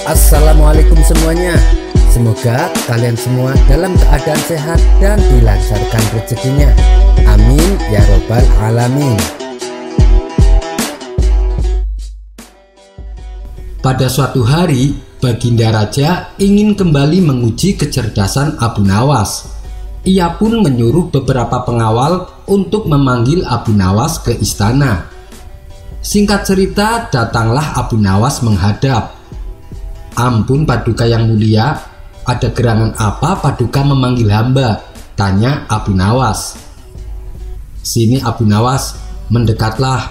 Assalamualaikum semuanya. Semoga kalian semua dalam keadaan sehat dan dilancarkan rezekinya. Amin ya robbal alamin. Pada suatu hari, Baginda Raja ingin kembali menguji kecerdasan Abu Nawas. Ia pun menyuruh beberapa pengawal untuk memanggil Abu Nawas ke istana. Singkat cerita, datanglah Abu Nawas menghadap. "Ampun Paduka yang mulia, ada gerangan apa Paduka memanggil hamba?" tanya Abu Nawas. "Sini Abu Nawas, mendekatlah.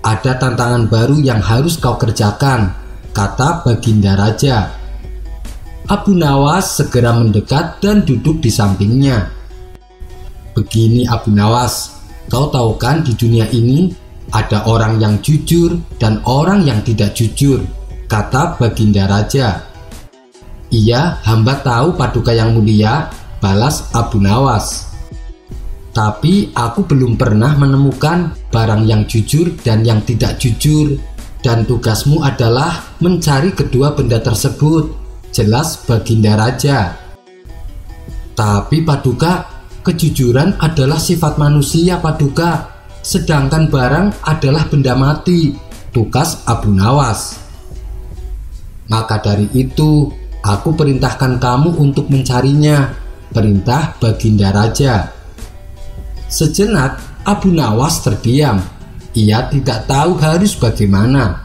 Ada tantangan baru yang harus kau kerjakan," kata Baginda Raja. Abu Nawas segera mendekat dan duduk di sampingnya. "Begini Abu Nawas, kau tahu kan di dunia ini ada orang yang jujur dan orang yang tidak jujur," kata Baginda Raja. "Iya, hamba tahu Paduka yang mulia," balas Abu Nawas. "Tapi aku belum pernah menemukan barang yang jujur dan yang tidak jujur, dan tugasmu adalah mencari kedua benda tersebut," jelas Baginda Raja. "Tapi Paduka, kejujuran adalah sifat manusia Paduka, sedangkan barang adalah benda mati," tukas Abu Nawas. "Maka dari itu, aku perintahkan kamu untuk mencarinya," perintah Baginda Raja. Sejenak, Abu Nawas terdiam. Ia tidak tahu harus bagaimana.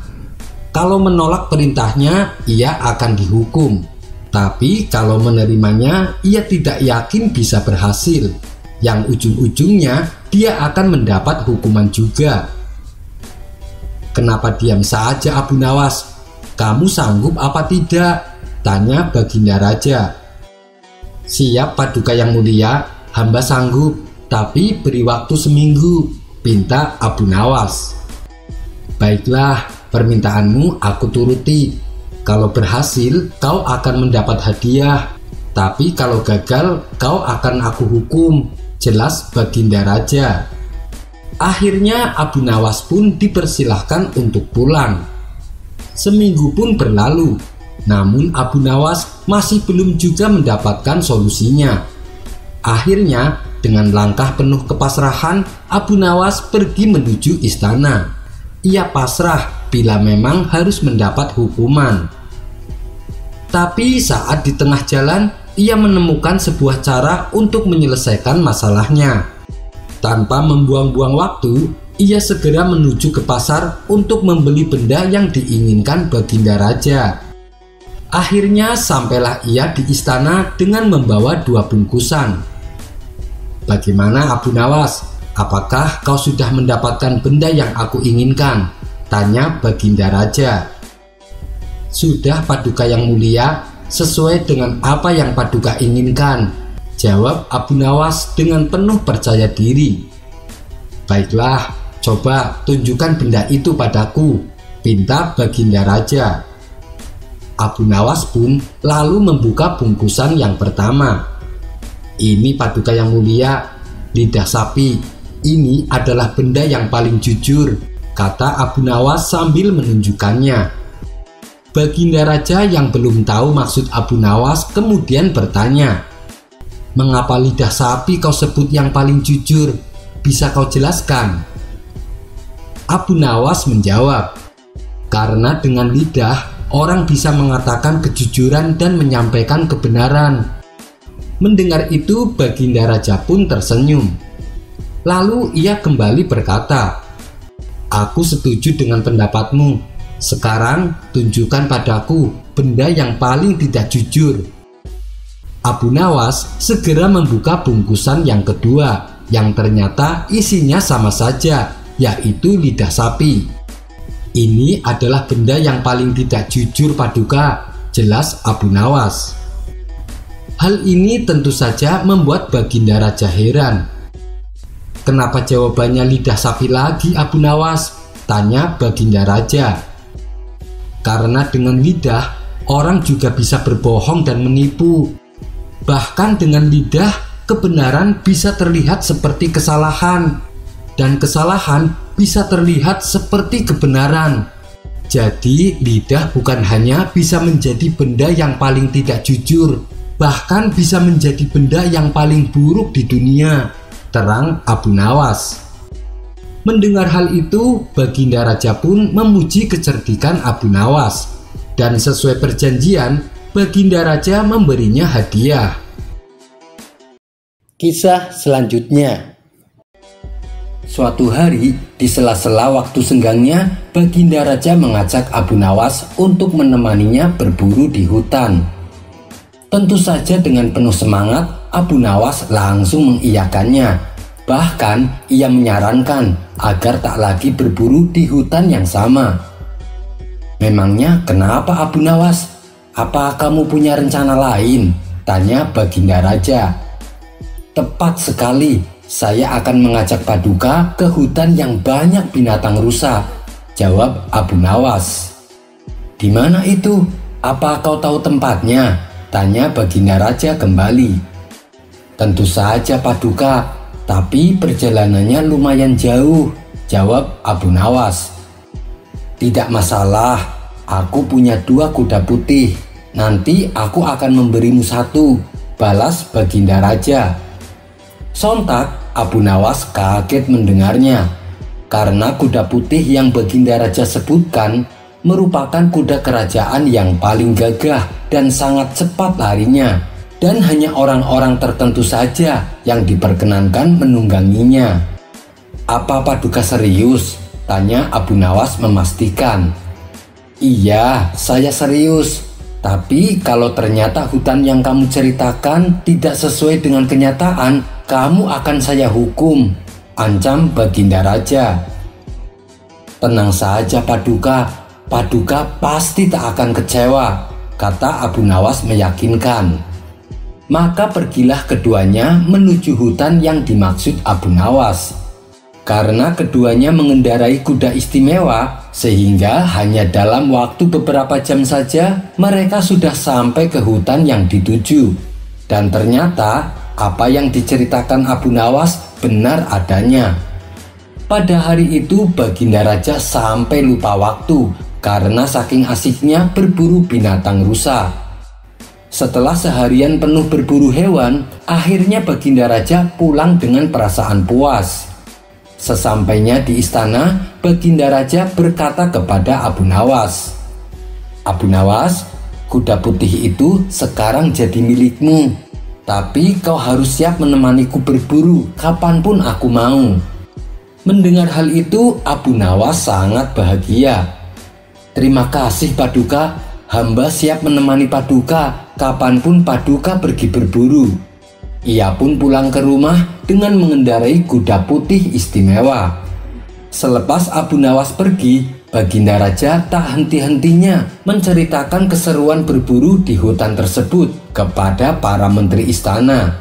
Kalau menolak perintahnya, ia akan dihukum. Tapi kalau menerimanya, ia tidak yakin bisa berhasil. Yang ujung-ujungnya, dia akan mendapat hukuman juga. "Kenapa diam saja Abu Nawas? Kamu sanggup apa tidak?" tanya Baginda Raja. "Siap Paduka yang mulia, hamba sanggup, tapi beri waktu seminggu," pinta Abu Nawas. "Baiklah, permintaanmu aku turuti. Kalau berhasil, kau akan mendapat hadiah. Tapi kalau gagal, kau akan aku hukum," jelas Baginda Raja. Akhirnya Abu Nawas pun dipersilahkan untuk pulang. Seminggu pun berlalu, namun Abu Nawas masih belum juga mendapatkan solusinya. Akhirnya, dengan langkah penuh kepasrahan, Abu Nawas pergi menuju istana. Ia pasrah bila memang harus mendapat hukuman. Tapi saat di tengah jalan, ia menemukan sebuah cara untuk menyelesaikan masalahnya. Tanpa membuang-buang waktu, ia segera menuju ke pasar untuk membeli benda yang diinginkan Baginda Raja. Akhirnya sampailah ia di istana dengan membawa 2 bungkusan. "Bagaimana Abu Nawas? Apakah kau sudah mendapatkan benda yang aku inginkan?" tanya Baginda Raja. "Sudah Paduka yang mulia, sesuai dengan apa yang Paduka inginkan," jawab Abu Nawas dengan penuh percaya diri. "Baiklah, coba tunjukkan benda itu padaku," pinta Baginda Raja. Abu Nawas pun lalu membuka bungkusan yang pertama. "Ini Paduka yang mulia, lidah sapi. Ini adalah benda yang paling jujur," kata Abu Nawas sambil menunjukkannya. Baginda Raja yang belum tahu maksud Abu Nawas kemudian bertanya, "Mengapa lidah sapi kau sebut yang paling jujur? Bisa kau jelaskan?" Abu Nawas menjawab, "Karena dengan lidah, orang bisa mengatakan kejujuran dan menyampaikan kebenaran." Mendengar itu, Baginda Raja pun tersenyum. Lalu ia kembali berkata, "Aku setuju dengan pendapatmu. Sekarang tunjukkan padaku benda yang paling tidak jujur." Abu Nawas segera membuka bungkusan yang kedua, yang ternyata isinya sama saja, yaitu lidah sapi. "Ini adalah benda yang paling tidak jujur Paduka," jelas Abu Nawas. Hal ini tentu saja membuat Baginda Raja heran. "Kenapa jawabannya lidah sapi lagi Abu Nawas?" tanya Baginda Raja. "Karena dengan lidah, orang juga bisa berbohong dan menipu. Bahkan dengan lidah, kebenaran bisa terlihat seperti kesalahan, dan kesalahan bisa terlihat seperti kebenaran. Jadi lidah bukan hanya bisa menjadi benda yang paling tidak jujur, bahkan bisa menjadi benda yang paling buruk di dunia, terang Abu Nawas. Mendengar hal itu, Baginda Raja pun memuji kecerdikan Abu Nawas, dan sesuai perjanjian, Baginda Raja memberinya hadiah. Kisah selanjutnya. Suatu hari, di sela-sela waktu senggangnya, Baginda Raja mengajak Abu Nawas untuk menemaninya berburu di hutan. Tentu saja dengan penuh semangat, Abu Nawas langsung mengiyakannya. Bahkan, ia menyarankan agar tak lagi berburu di hutan yang sama. "Memangnya kenapa, Abu Nawas? Apa kamu punya rencana lain?" tanya Baginda Raja. "Tepat sekali, saya akan mengajak Paduka ke hutan yang banyak binatang rusa," jawab Abu Nawas. "Di mana itu? Apa kau tahu tempatnya?" tanya Baginda Raja kembali. "Tentu saja Paduka, tapi perjalanannya lumayan jauh," jawab Abu Nawas. "Tidak masalah, aku punya 2 kuda putih. Nanti aku akan memberimu 1, balas Baginda Raja. Sontak Abu Nawas kaget mendengarnya, karena kuda putih yang Baginda Raja sebutkan merupakan kuda kerajaan yang paling gagah dan sangat cepat larinya, dan hanya orang-orang tertentu saja yang diperkenankan menungganginya. "Apa Paduka serius?" tanya Abu Nawas memastikan. "Iya, saya serius. Tapi kalau ternyata hutan yang kamu ceritakan tidak sesuai dengan kenyataan, kamu akan saya hukum," ancam Baginda Raja. "Tenang saja Paduka, Paduka pasti tak akan kecewa," kata Abu Nawas meyakinkan. Maka pergilah keduanya menuju hutan yang dimaksud Abu Nawas. Karena keduanya mengendarai kuda istimewa, sehingga hanya dalam waktu beberapa jam saja mereka sudah sampai ke hutan yang dituju. Dan ternyata apa yang diceritakan Abu Nawas benar adanya. Pada hari itu Baginda Raja sampai lupa waktu karena saking asiknya berburu binatang rusa. Setelah seharian penuh berburu hewan, akhirnya Baginda Raja pulang dengan perasaan puas. Sesampainya di istana, Baginda Raja berkata kepada Abu Nawas, "Abu Nawas, kuda putih itu sekarang jadi milikmu. Tapi kau harus siap menemaniku berburu kapanpun aku mau." Mendengar hal itu, Abu Nawas sangat bahagia. "Terima kasih Paduka, hamba siap menemani Paduka kapanpun Paduka pergi berburu." Ia pun pulang ke rumah dengan mengendarai kuda putih istimewa. Selepas Abu Nawas pergi, Baginda Raja tak henti-hentinya menceritakan keseruan berburu di hutan tersebut kepada para menteri istana.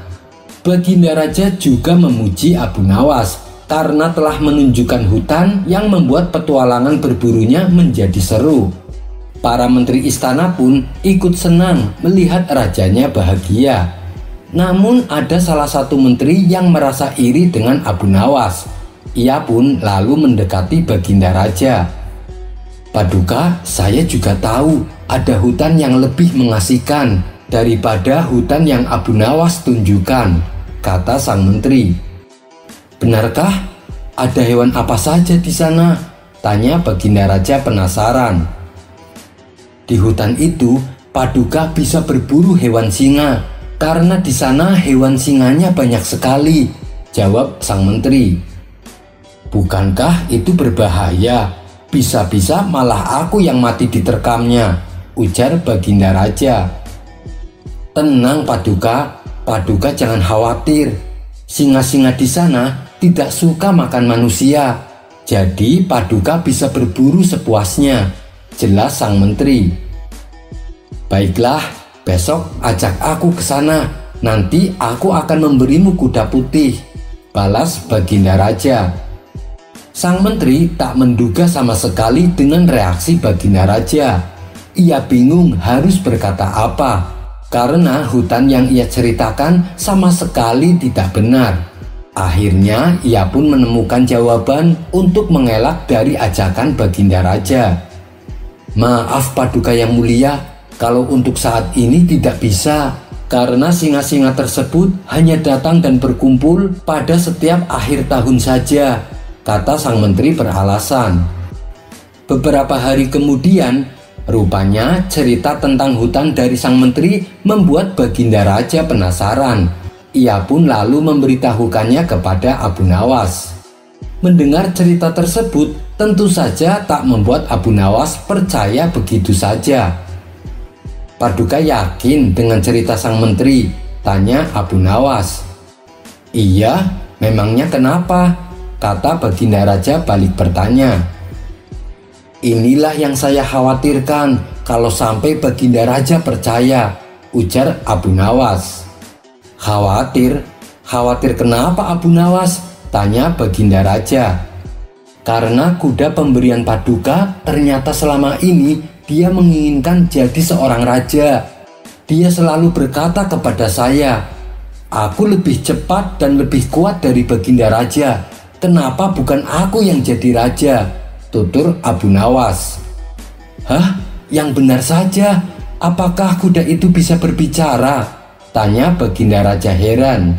Baginda Raja juga memuji Abu Nawas karena telah menunjukkan hutan yang membuat petualangan berburunya menjadi seru. Para menteri istana pun ikut senang melihat rajanya bahagia. Namun ada salah satu menteri yang merasa iri dengan Abu Nawas. Ia pun lalu mendekati Baginda Raja. "Paduka, saya juga tahu ada hutan yang lebih mengasihkan daripada hutan yang Abu Nawas tunjukkan," kata sang menteri. "Benarkah? Ada hewan apa saja di sana?" tanya Baginda Raja penasaran. "Di hutan itu, Paduka bisa berburu hewan singa. Karena di sana hewan singanya banyak sekali," jawab sang menteri. "Bukankah itu berbahaya? Bisa-bisa malah aku yang mati diterkamnya," ujar Baginda Raja. "Tenang Paduka, Paduka jangan khawatir. Singa-singa di sana tidak suka makan manusia. Jadi Paduka bisa berburu sepuasnya," jelas sang menteri. "Baiklah, besok ajak aku ke sana. Nanti aku akan memberimu kuda putih," balas Baginda Raja. Sang menteri tak menduga sama sekali dengan reaksi Baginda Raja. Ia bingung harus berkata apa, karena hutan yang ia ceritakan sama sekali tidak benar. Akhirnya ia pun menemukan jawaban untuk mengelak dari ajakan Baginda Raja. Maaf Paduka yang mulia, kalau untuk saat ini tidak bisa, karena singa-singa tersebut hanya datang dan berkumpul pada setiap akhir tahun saja, kata sang menteri beralasan. Beberapa hari kemudian, rupanya cerita tentang hutan dari sang menteri membuat Baginda Raja penasaran. Ia pun lalu memberitahukannya kepada Abu Nawas. Mendengar cerita tersebut tentu saja tak membuat Abu Nawas percaya begitu saja. Paduka yakin dengan cerita sang menteri? Tanya Abu Nawas. Iya, memangnya kenapa? Kata Baginda Raja balik bertanya. Inilah yang saya khawatirkan kalau sampai Baginda Raja percaya, ujar Abu Nawas. Khawatir? Khawatir kenapa Abu Nawas? Tanya Baginda Raja. Karena kuda pemberian Paduka ternyata selama ini dia menginginkan jadi seorang raja. Dia selalu berkata kepada saya, aku lebih cepat dan lebih kuat dari Baginda Raja. Kenapa bukan aku yang jadi raja? Tutur Abu Nawas. Hah? Yang benar saja. Apakah kuda itu bisa berbicara? Tanya Baginda Raja heran.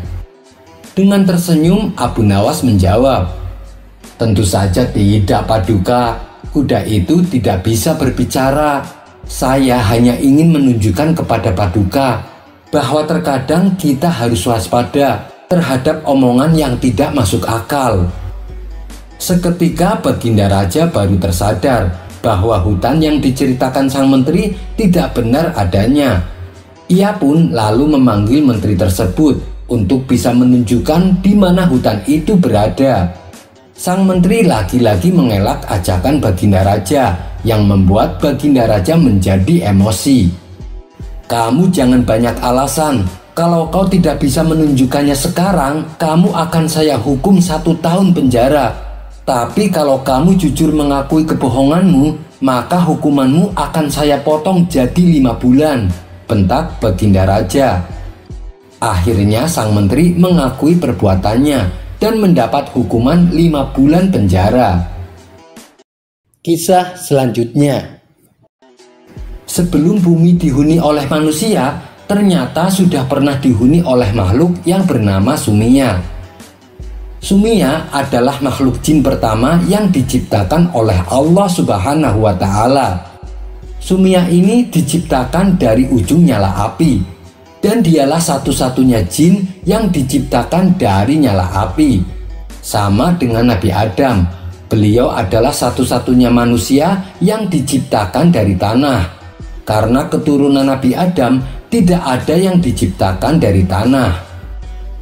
Dengan tersenyum Abu Nawas menjawab, tentu saja tidak Paduka, kuda itu tidak bisa berbicara. Saya hanya ingin menunjukkan kepada Paduka bahwa terkadang kita harus waspada terhadap omongan yang tidak masuk akal. Seketika Baginda Raja baru tersadar bahwa hutan yang diceritakan sang menteri tidak benar adanya. Ia pun lalu memanggil menteri tersebut untuk bisa menunjukkan di mana hutan itu berada. Sang menteri lagi-lagi mengelak ajakan Baginda Raja yang membuat Baginda Raja menjadi emosi. Kamu jangan banyak alasan. Kalau kau tidak bisa menunjukkannya sekarang, kamu akan saya hukum 1 tahun penjara. Tapi kalau kamu jujur mengakui kebohonganmu, maka hukumanmu akan saya potong jadi 5 bulan, bentak Baginda Raja. Akhirnya sang menteri mengakui perbuatannya dan mendapat hukuman 5 bulan penjara. Kisah selanjutnya. Sebelum bumi dihuni oleh manusia, ternyata sudah pernah dihuni oleh makhluk yang bernama Sumia. Sumia adalah makhluk jin pertama yang diciptakan oleh Allah Subhanahu wa Ta'ala. Sumia ini diciptakan dari ujung nyala api. Dan dialah satu-satunya jin yang diciptakan dari nyala api. Sama dengan Nabi Adam, beliau adalah satu-satunya manusia yang diciptakan dari tanah. Karena keturunan Nabi Adam tidak ada yang diciptakan dari tanah.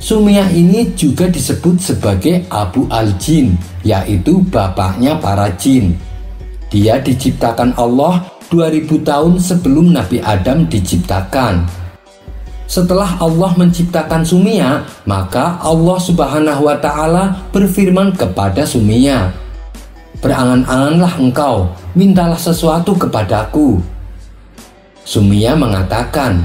Sumia ini juga disebut sebagai Abu al-Jin, yaitu bapaknya para jin. Dia diciptakan Allah 2000 tahun sebelum Nabi Adam diciptakan. Setelah Allah menciptakan Sumia, maka Allah Subhanahu wa Ta'ala berfirman kepada Sumia, berangan-anganlah engkau, mintalah sesuatu kepadaku. Sumia mengatakan,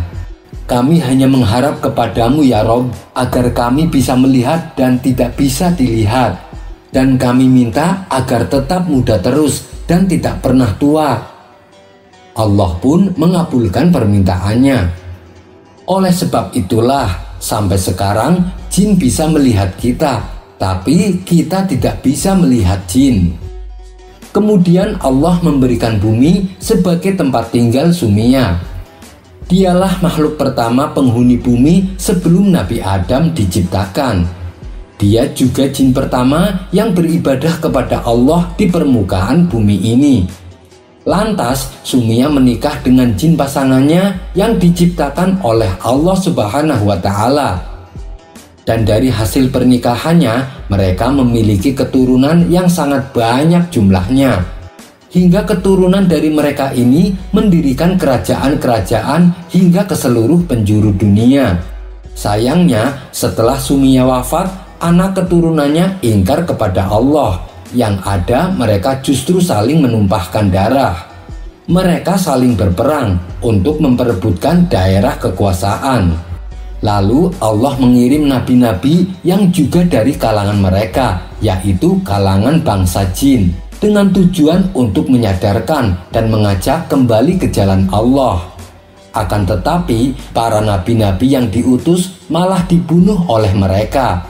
kami hanya mengharap kepadamu ya Rob, agar kami bisa melihat dan tidak bisa dilihat. Dan kami minta agar tetap muda terus dan tidak pernah tua. Allah pun mengabulkan permintaannya. Oleh sebab itulah, sampai sekarang jin bisa melihat kita, tapi kita tidak bisa melihat jin. Kemudian Allah memberikan bumi sebagai tempat tinggal Sumia. Dialah makhluk pertama penghuni bumi sebelum Nabi Adam diciptakan. Dia juga jin pertama yang beribadah kepada Allah di permukaan bumi ini. Lantas Sumia menikah dengan jin pasangannya yang diciptakan oleh Allah Subhanahu wa Ta'ala. Dan dari hasil pernikahannya mereka memiliki keturunan yang sangat banyak jumlahnya. Hingga keturunan dari mereka ini mendirikan kerajaan-kerajaan hingga ke seluruh penjuru dunia. Sayangnya setelah Sumia wafat, anak keturunannya ingkar kepada Allah. Yang ada mereka justru saling menumpahkan darah. Mereka saling berperang untuk memperebutkan daerah kekuasaan. Lalu Allah mengirim nabi-nabi yang juga dari kalangan mereka, yaitu kalangan bangsa jin. dengan tujuan untuk menyadarkan dan mengajak kembali ke jalan Allah. Akan tetapi, para nabi-nabi yang diutus malah dibunuh oleh mereka.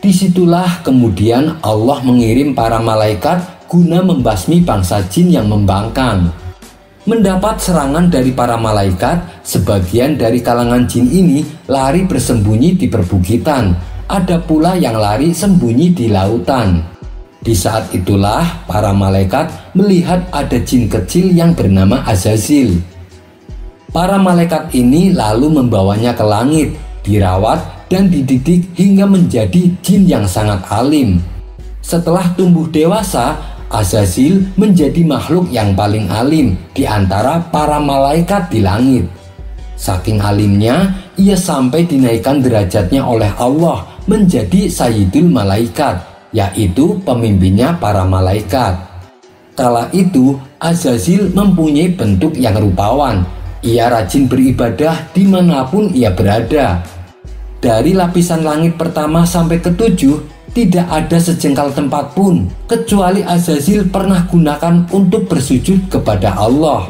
Disitulah kemudian Allah mengirim para malaikat guna membasmi bangsa jin yang membangkang. Mendapat serangan dari para malaikat, sebagian dari kalangan jin ini lari bersembunyi di perbukitan. Ada pula yang lari sembunyi di lautan. Di saat itulah para malaikat melihat ada jin kecil yang bernama Azazil. Para malaikat ini lalu membawanya ke langit, dirawat dan dididik hingga menjadi jin yang sangat alim. Setelah tumbuh dewasa, Azazil menjadi makhluk yang paling alim di antara para malaikat di langit. Saking alimnya, ia sampai dinaikkan derajatnya oleh Allah menjadi Sayyidul Malaikat, yaitu pemimpinnya para malaikat. Kala itu Azazil mempunyai bentuk yang rupawan. Ia rajin beribadah dimanapun ia berada. Dari lapisan langit pertama sampai ke-7, tidak ada sejengkal tempat pun kecuali Azazil pernah gunakan untuk bersujud kepada Allah.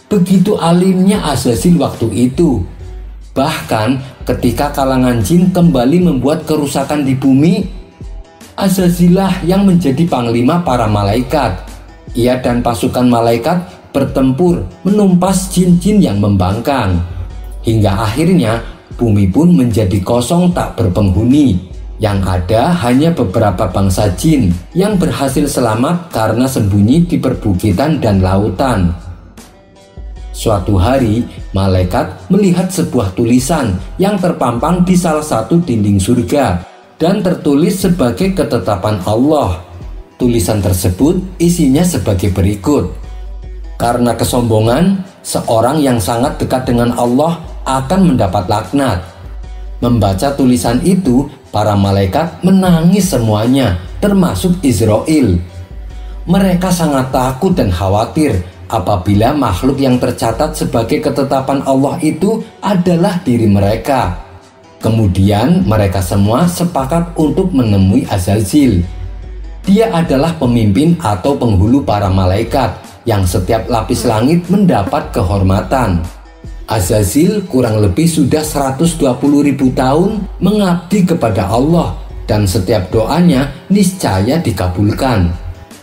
Begitu alimnya Azazil waktu itu. Bahkan ketika kalangan jin kembali membuat kerusakan di bumi, Azazilah yang menjadi panglima para malaikat. Ia dan pasukan malaikat bertempur menumpas jin-jin yang membangkang. Hingga akhirnya bumi pun menjadi kosong tak berpenghuni. Yang ada hanya beberapa bangsa jin yang berhasil selamat karena sembunyi di perbukitan dan lautan. Suatu hari, malaikat melihat sebuah tulisan yang terpampang di salah satu dinding surga dan tertulis sebagai ketetapan Allah. Tulisan tersebut isinya sebagai berikut: karena kesombongan, seorang yang sangat dekat dengan Allah akan mendapat laknat. Membaca tulisan itu, para malaikat menangis semuanya, termasuk Israel. Mereka sangat takut dan khawatir apabila makhluk yang tercatat sebagai ketetapan Allah itu adalah diri mereka. Kemudian mereka semua sepakat untuk menemui Azazil. Dia adalah pemimpin atau penghulu para malaikat yang setiap lapis langit mendapat kehormatan. Azazil kurang lebih sudah 120.000 tahun mengabdi kepada Allah dan setiap doanya niscaya dikabulkan.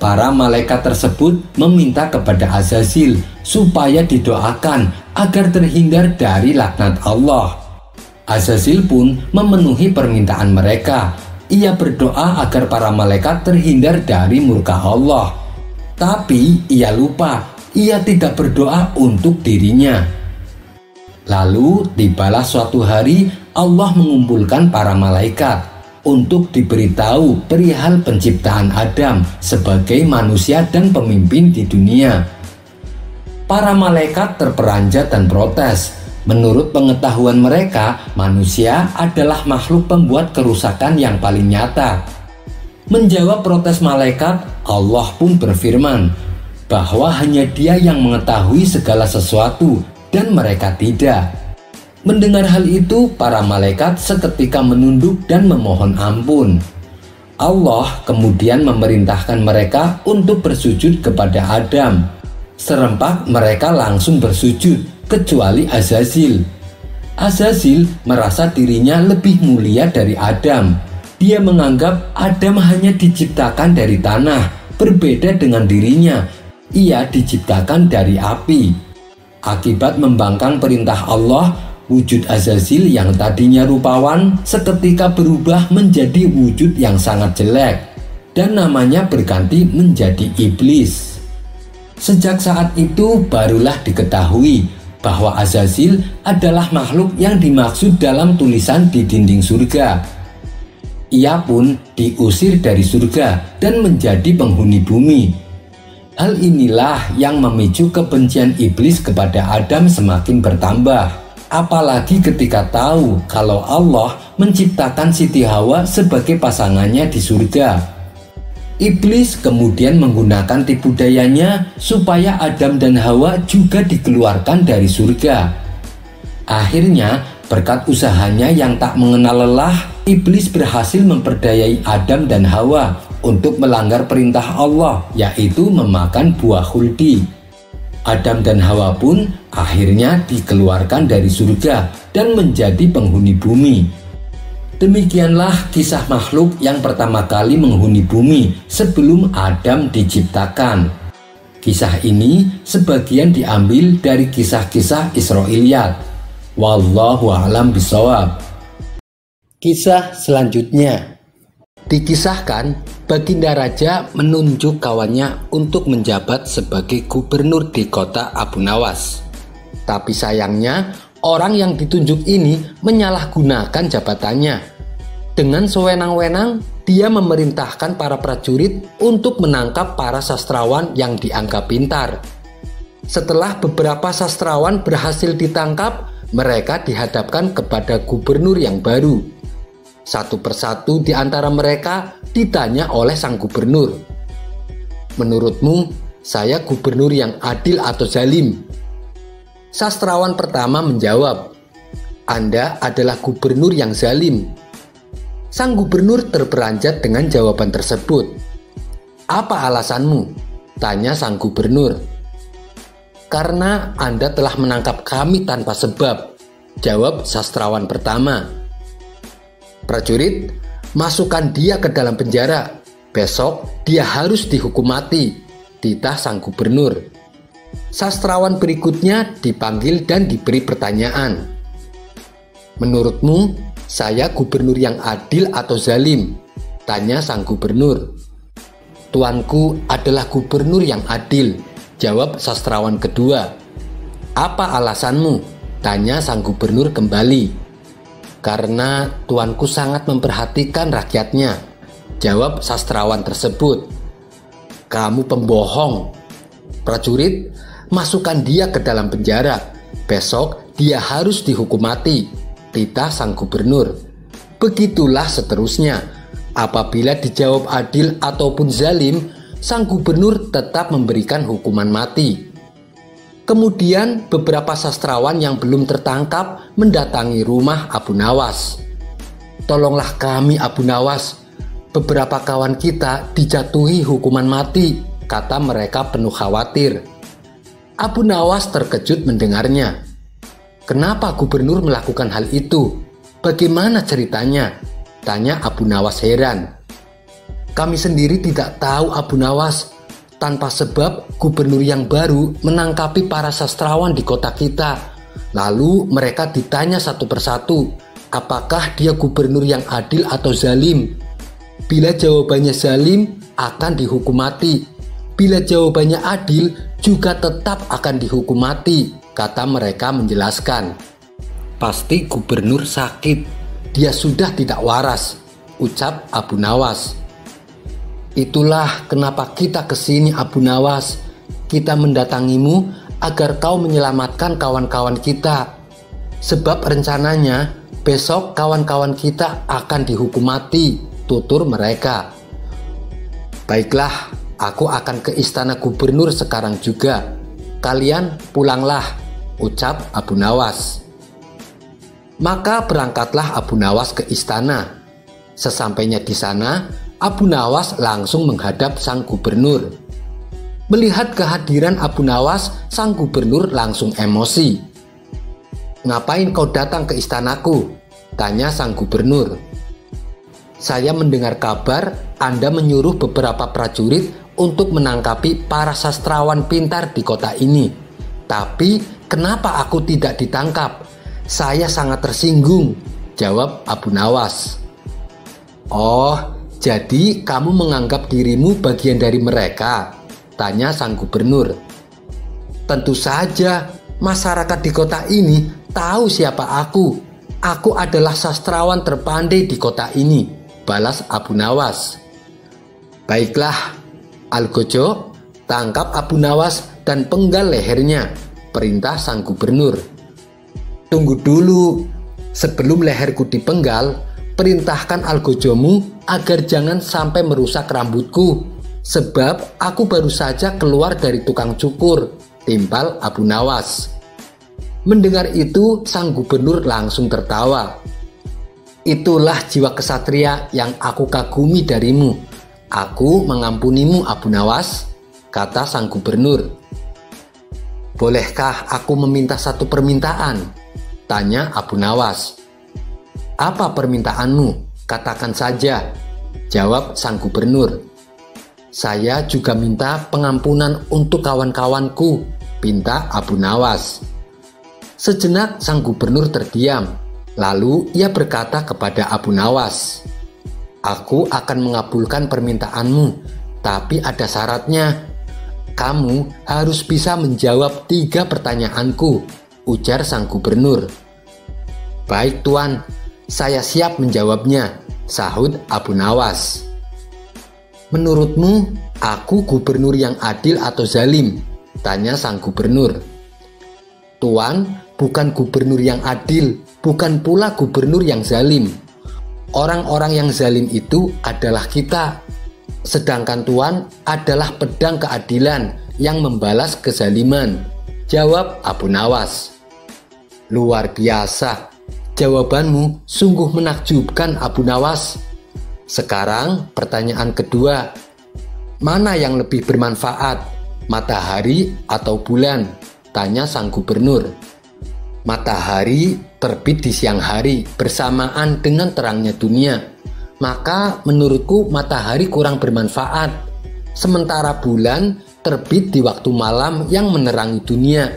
Para malaikat tersebut meminta kepada Azazil supaya didoakan agar terhindar dari laknat Allah. Azazil pun memenuhi permintaan mereka. Ia berdoa agar para malaikat terhindar dari murka Allah. Tapi ia lupa, ia tidak berdoa untuk dirinya. Lalu tibalah suatu hari Allah mengumpulkan para malaikat untuk diberitahu perihal penciptaan Adam sebagai manusia dan pemimpin di dunia. Para malaikat terperanjat dan protes. Menurut pengetahuan mereka, manusia adalah makhluk pembuat kerusakan yang paling nyata. Menjawab protes malaikat, Allah pun berfirman bahwa hanya Dia yang mengetahui segala sesuatu dan mereka tidak. Mendengar hal itu, para malaikat seketika menunduk dan memohon ampun. Allah kemudian memerintahkan mereka untuk bersujud kepada Adam. Serempak mereka langsung bersujud, kecuali Azazil. Azazil merasa dirinya lebih mulia dari Adam. Dia menganggap Adam hanya diciptakan dari tanah, berbeda dengan dirinya. Ia diciptakan dari api. Akibat membangkang perintah Allah, wujud Azazil yang tadinya rupawan seketika berubah menjadi wujud yang sangat jelek, dan namanya berganti menjadi iblis. Sejak saat itu barulah diketahui bahwa Azazil adalah makhluk yang dimaksud dalam tulisan di dinding surga. Ia pun diusir dari surga dan menjadi penghuni bumi. Hal inilah yang memicu kebencian iblis kepada Adam semakin bertambah. Apalagi ketika tahu kalau Allah menciptakan Siti Hawa sebagai pasangannya di surga. Iblis kemudian menggunakan tipu dayanya supaya Adam dan Hawa juga dikeluarkan dari surga. Akhirnya, berkat usahanya yang tak mengenal lelah, iblis berhasil memperdayai Adam dan Hawa untuk melanggar perintah Allah, yaitu memakan buah khuldi. Adam dan Hawa pun akhirnya dikeluarkan dari surga dan menjadi penghuni bumi. Demikianlah kisah makhluk yang pertama kali menghuni bumi sebelum Adam diciptakan. Kisah ini sebagian diambil dari kisah-kisah Israiliyat. Wallahu a'lam bishawab. Kisah selanjutnya. Dikisahkan, Baginda Raja menunjuk kawannya untuk menjabat sebagai gubernur di kota Abu Nawas. Tapi sayangnya, orang yang ditunjuk ini menyalahgunakan jabatannya. Dengan sewenang-wenang, dia memerintahkan para prajurit untuk menangkap para sastrawan yang dianggap pintar. Setelah beberapa sastrawan berhasil ditangkap, mereka dihadapkan kepada gubernur yang baru. Satu persatu di antara mereka ditanya oleh sang gubernur, "Menurutmu, saya gubernur yang adil atau zalim?" Sastrawan pertama menjawab, "Anda adalah gubernur yang zalim." Sang gubernur terperanjat dengan jawaban tersebut. "Apa alasanmu?" tanya sang gubernur. "Karena Anda telah menangkap kami tanpa sebab," jawab sastrawan pertama. "Prajurit, masukkan dia ke dalam penjara. Besok dia harus dihukum mati," titah sang gubernur. Sastrawan berikutnya dipanggil dan diberi pertanyaan. "Menurutmu, saya gubernur yang adil atau zalim?" tanya sang gubernur. "Tuanku adalah gubernur yang adil," jawab sastrawan kedua. "Apa alasanmu?" tanya sang gubernur kembali. "Karena tuanku sangat memperhatikan rakyatnya," jawab sastrawan tersebut. "Kamu pembohong. Prajurit, masukkan dia ke dalam penjara. Besok dia harus dihukum mati," titah sang gubernur. Begitulah seterusnya. Apabila dijawab adil ataupun zalim, sang gubernur tetap memberikan hukuman mati. Kemudian beberapa sastrawan yang belum tertangkap mendatangi rumah Abu Nawas. "Tolonglah kami Abu Nawas, beberapa kawan kita dijatuhi hukuman mati," kata mereka penuh khawatir. Abu Nawas terkejut mendengarnya. "Kenapa gubernur melakukan hal itu? Bagaimana ceritanya?" tanya Abu Nawas heran. "Kami sendiri tidak tahu Abu Nawas. Tanpa sebab gubernur yang baru menangkapi para sastrawan di kota kita. Lalu mereka ditanya satu persatu, apakah dia gubernur yang adil atau zalim. Bila jawabannya zalim, akan dihukum mati. Bila jawabannya adil, juga tetap akan dihukum mati," kata mereka menjelaskan. "Pasti gubernur sakit. Dia sudah tidak waras," ucap Abu Nawas. "Itulah kenapa kita kesini Abu Nawas. Kita mendatangimu agar kau menyelamatkan kawan-kawan kita. Sebab rencananya besok kawan-kawan kita akan dihukum mati," tutur mereka. "Baiklah, aku akan ke istana gubernur sekarang juga. Kalian pulanglah," ucap Abu Nawas. Maka berangkatlah Abu Nawas ke istana. Sesampainya di sana, Abu Nawas langsung menghadap sang gubernur. Melihat kehadiran Abu Nawas, sang gubernur langsung emosi. "Ngapain kau datang ke istanaku?" tanya sang gubernur. "Saya mendengar kabar Anda menyuruh beberapa prajurit untuk menangkapi para sastrawan pintar di kota ini. Tapi kenapa aku tidak ditangkap? Saya sangat tersinggung," jawab Abu Nawas. "Oh, jadi kamu menganggap dirimu bagian dari mereka?" tanya sang gubernur. "Tentu saja, masyarakat di kota ini tahu siapa aku. Aku adalah sastrawan terpandai di kota ini," balas Abu Nawas. "Baiklah, Algojo, tangkap Abu Nawas dan penggal lehernya," perintah sang gubernur. "Tunggu dulu, sebelum leherku dipenggal, perintahkan algojomu agar jangan sampai merusak rambutku, sebab aku baru saja keluar dari tukang cukur," timpal Abu Nawas. Mendengar itu, sang gubernur langsung tertawa. "Itulah jiwa kesatria yang aku kagumi darimu. "Aku mengampunimu, Abu Nawas," kata sang gubernur. "Bolehkah aku meminta satu permintaan?" tanya Abu Nawas. "Apa permintaanmu? Katakan saja," jawab sang gubernur. "Saya juga minta pengampunan untuk kawan-kawanku," pinta Abu Nawas. Sejenak sang gubernur terdiam, lalu ia berkata kepada Abu Nawas, "Aku akan mengabulkan permintaanmu, tapi ada syaratnya. Kamu harus bisa menjawab 3 pertanyaanku," ujar sang gubernur. "Baik Tuan, saya siap menjawabnya," sahut Abu Nawas. "Menurutmu, aku gubernur yang adil atau zalim?" tanya sang gubernur. "Tuan, bukan gubernur yang adil, bukan pula gubernur yang zalim. Orang-orang yang zalim itu adalah kita. Sedangkan Tuan adalah pedang keadilan yang membalas kezaliman," jawab Abu Nawas. "Luar biasa, jawabanmu sungguh menakjubkan, Abu Nawas. Sekarang pertanyaan kedua, mana yang lebih bermanfaat, matahari atau bulan?" tanya sang gubernur. "Matahari terbit di siang hari bersamaan dengan terangnya dunia. Maka menurutku matahari kurang bermanfaat. Sementara bulan terbit di waktu malam yang menerangi dunia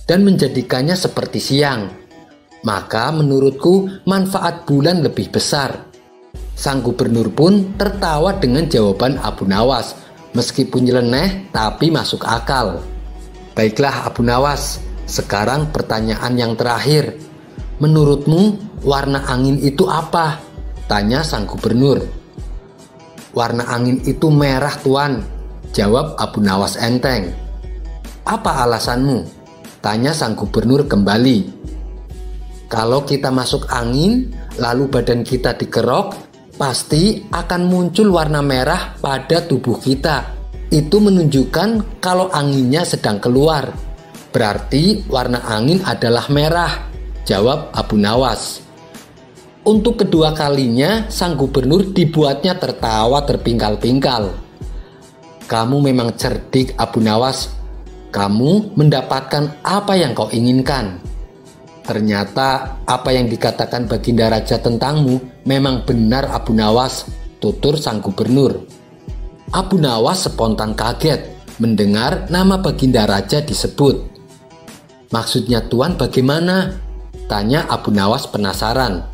dan menjadikannya seperti siang. Maka menurutku manfaat bulan lebih besar." Sang gubernur pun tertawa dengan jawaban Abu Nawas. Meskipun nyeleneh tapi masuk akal. "Baiklah Abu Nawas, sekarang pertanyaan yang terakhir. Menurutmu warna angin itu apa?" tanya sang gubernur. "Warna angin itu merah Tuan," jawab Abu Nawas enteng. "Apa alasanmu?" tanya sang gubernur kembali. "Kalau kita masuk angin, lalu badan kita dikerok, pasti akan muncul warna merah pada tubuh kita. Itu menunjukkan kalau anginnya sedang keluar. Berarti warna angin adalah merah," jawab Abu Nawas. Untuk kedua kalinya sang gubernur dibuatnya tertawa terpingkal-pingkal. "Kamu memang cerdik, Abu Nawas. Kamu mendapatkan apa yang kau inginkan. Ternyata apa yang dikatakan Baginda Raja tentangmu memang benar, Abu Nawas," tutur sang gubernur. Abu Nawas spontan kaget mendengar nama Baginda Raja disebut. "Maksudnya Tuan bagaimana?" tanya Abu Nawas penasaran.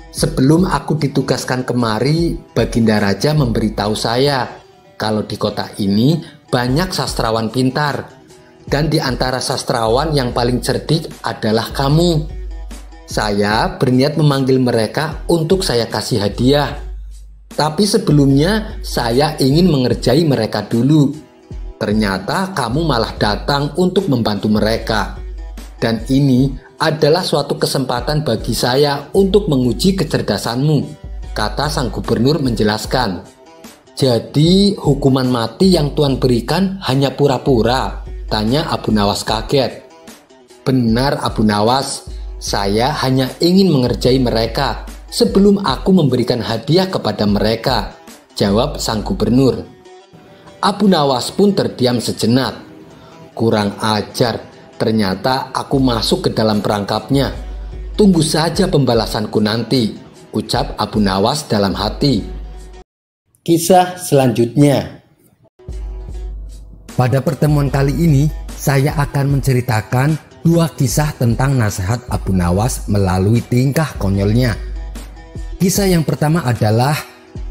"Sebelum aku ditugaskan kemari, Baginda Raja memberitahu saya kalau di kota ini banyak sastrawan pintar, dan di antara sastrawan yang paling cerdik adalah kamu. Saya berniat memanggil mereka untuk saya kasih hadiah. Tapi sebelumnya saya ingin mengerjai mereka dulu. Ternyata kamu malah datang untuk membantu mereka. Dan ini adalah suatu kesempatan bagi saya untuk menguji kecerdasanmu," kata sang gubernur menjelaskan. "Jadi hukuman mati yang Tuan berikan hanya pura-pura?" tanya Abu Nawas kaget. "Benar Abu Nawas, saya hanya ingin mengerjai mereka sebelum aku memberikan hadiah kepada mereka," jawab sang gubernur. Abu Nawas pun terdiam sejenak. "Kurang ajar, ternyata aku masuk ke dalam perangkapnya. Tunggu saja pembalasanku nanti," ucap Abu Nawas dalam hati. Kisah selanjutnya. Pada pertemuan kali ini, saya akan menceritakan 2 kisah tentang nasihat Abu Nawas melalui tingkah konyolnya. Kisah yang pertama adalah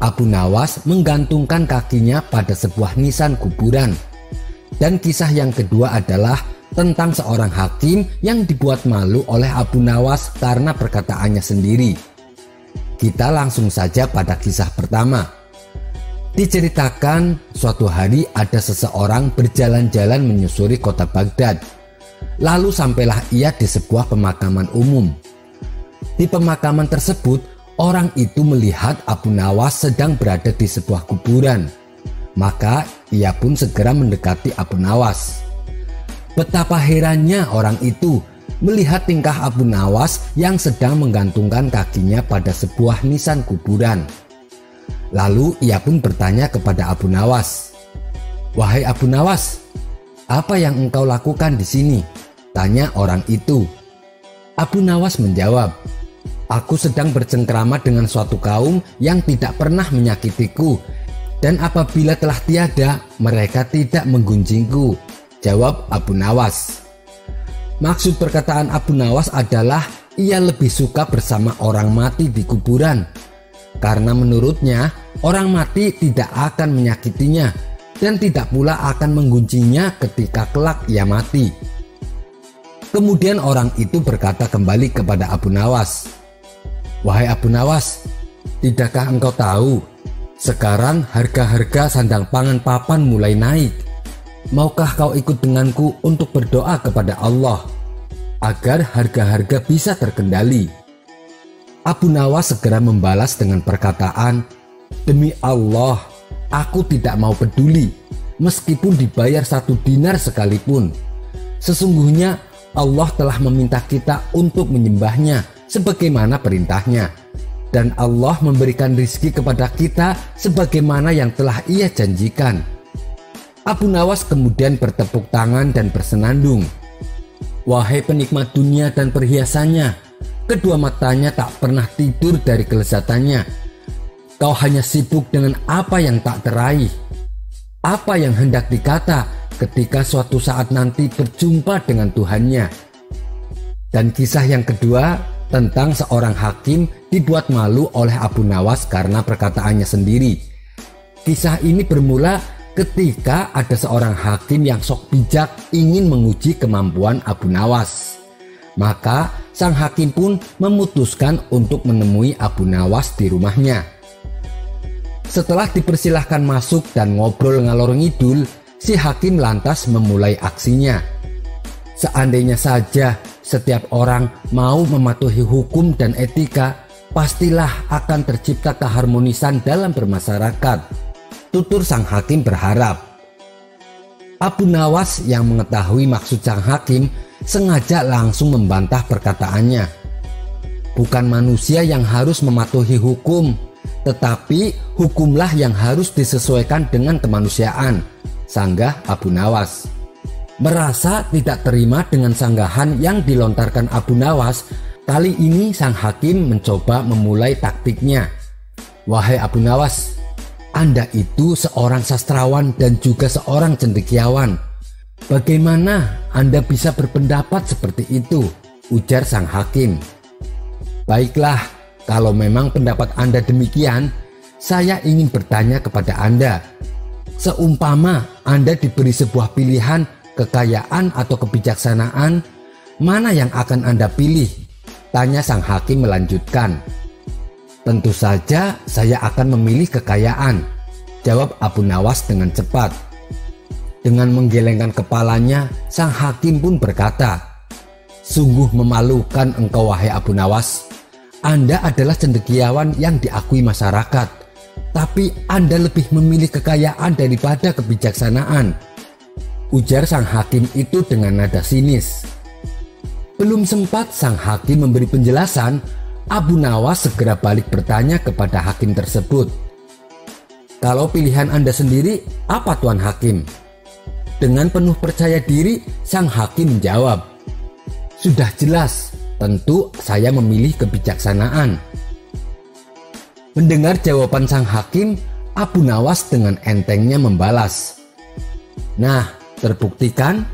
Abu Nawas menggantungkan kakinya pada sebuah nisan kuburan. Dan kisah yang kedua adalah tentang seorang hakim yang dibuat malu oleh Abu Nawas karena perkataannya sendiri. Kita langsung saja pada kisah pertama. Diceritakan suatu hari ada seseorang berjalan-jalan menyusuri kota Baghdad. Lalu sampailah ia di sebuah pemakaman umum. Di pemakaman tersebut, orang itu melihat Abu Nawas sedang berada di sebuah kuburan. Maka ia pun segera mendekati Abu Nawas. Betapa herannya orang itu melihat tingkah Abu Nawas yang sedang menggantungkan kakinya pada sebuah nisan kuburan. Lalu ia pun bertanya kepada Abu Nawas. "Wahai Abu Nawas, apa yang engkau lakukan di sini?" tanya orang itu. Abu Nawas menjawab, "Aku sedang bercengkrama dengan suatu kaum yang tidak pernah menyakitiku, dan apabila telah tiada, mereka tidak menggunjingku," jawab Abu Nawas. Maksud perkataan Abu Nawas adalah ia lebih suka bersama orang mati di kuburan, karena menurutnya orang mati tidak akan menyakitinya dan tidak pula akan menggunjingnya ketika kelak ia mati. Kemudian orang itu berkata kembali kepada Abu Nawas, "Wahai Abu Nawas, tidakkah engkau tahu sekarang harga-harga sandang pangan papan mulai naik? Maukah kau ikut denganku untuk berdoa kepada Allah agar harga-harga bisa terkendali?" Abu Nawas segera membalas dengan perkataan, "Demi Allah, aku tidak mau peduli meskipun dibayar 1 dinar sekalipun. Sesungguhnya Allah telah meminta kita untuk menyembahnya sebagaimana perintahnya, dan Allah memberikan rizki kepada kita sebagaimana yang telah ia janjikan." Abu Nawas kemudian bertepuk tangan dan bersenandung. Wahai penikmat dunia dan perhiasannya, kedua matanya tak pernah tidur dari kelezatannya. Kau hanya sibuk dengan apa yang tak teraih, apa yang hendak dikata ketika suatu saat nanti berjumpa dengan Tuhannya. Dan kisah yang kedua tentang seorang hakim dibuat malu oleh Abu Nawas karena perkataannya sendiri. Kisah ini bermula ketika ada seorang hakim yang sok bijak ingin menguji kemampuan Abu Nawas. Maka sang hakim pun memutuskan untuk menemui Abu Nawas di rumahnya. Setelah dipersilahkan masuk dan ngobrol ngalor ngidul, si hakim lantas memulai aksinya. Seandainya saja setiap orang mau mematuhi hukum dan etika, pastilah akan tercipta keharmonisan dalam bermasyarakat, tutur sang hakim berharap. Abu Nawas yang mengetahui maksud sang hakim sengaja langsung membantah perkataannya. Bukan manusia yang harus mematuhi hukum, tetapi hukumlah yang harus disesuaikan dengan kemanusiaan, sanggah Abu Nawas. Merasa tidak terima dengan sanggahan yang dilontarkan Abu Nawas, kali ini sang hakim mencoba memulai taktiknya. Wahai Abu Nawas, Anda itu seorang sastrawan dan juga seorang cendekiawan. Bagaimana Anda bisa berpendapat seperti itu? Ujar sang hakim. Baiklah, kalau memang pendapat Anda demikian, saya ingin bertanya kepada Anda. Seumpama Anda diberi sebuah pilihan kekayaan atau kebijaksanaan, mana yang akan Anda pilih? Tanya sang hakim melanjutkan. Tentu saja saya akan memilih kekayaan, jawab Abu Nawas dengan cepat. Dengan menggelengkan kepalanya, sang hakim pun berkata, sungguh memalukan engkau wahai Abu Nawas. Anda adalah cendekiawan yang diakui masyarakat, tapi Anda lebih memilih kekayaan daripada kebijaksanaan, ujar sang hakim itu dengan nada sinis. Belum sempat sang hakim memberi penjelasan, Abu Nawas segera balik bertanya kepada hakim tersebut. Kalau pilihan Anda sendiri, apa Tuan Hakim? Dengan penuh percaya diri, sang hakim menjawab, sudah jelas, tentu saya memilih kebijaksanaan. Mendengar jawaban sang hakim, Abu Nawas dengan entengnya membalas, nah, terbuktikan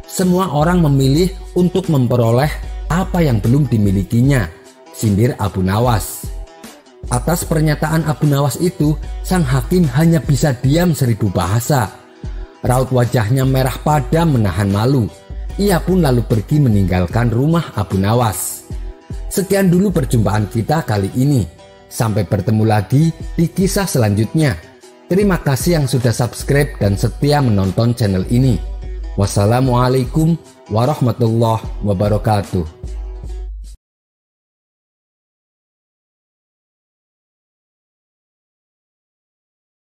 semua orang memilih untuk memperoleh apa yang belum dimilikinya, sindir Abu Nawas. Atas pernyataan Abu Nawas itu, sang hakim hanya bisa diam 1000 bahasa. Raut wajahnya merah padam menahan malu. Ia pun lalu pergi meninggalkan rumah Abu Nawas. Sekian dulu perjumpaan kita kali ini. Sampai bertemu lagi di kisah selanjutnya. Terima kasih yang sudah subscribe dan setia menonton channel ini. Wassalamualaikum warahmatullahi wabarakatuh.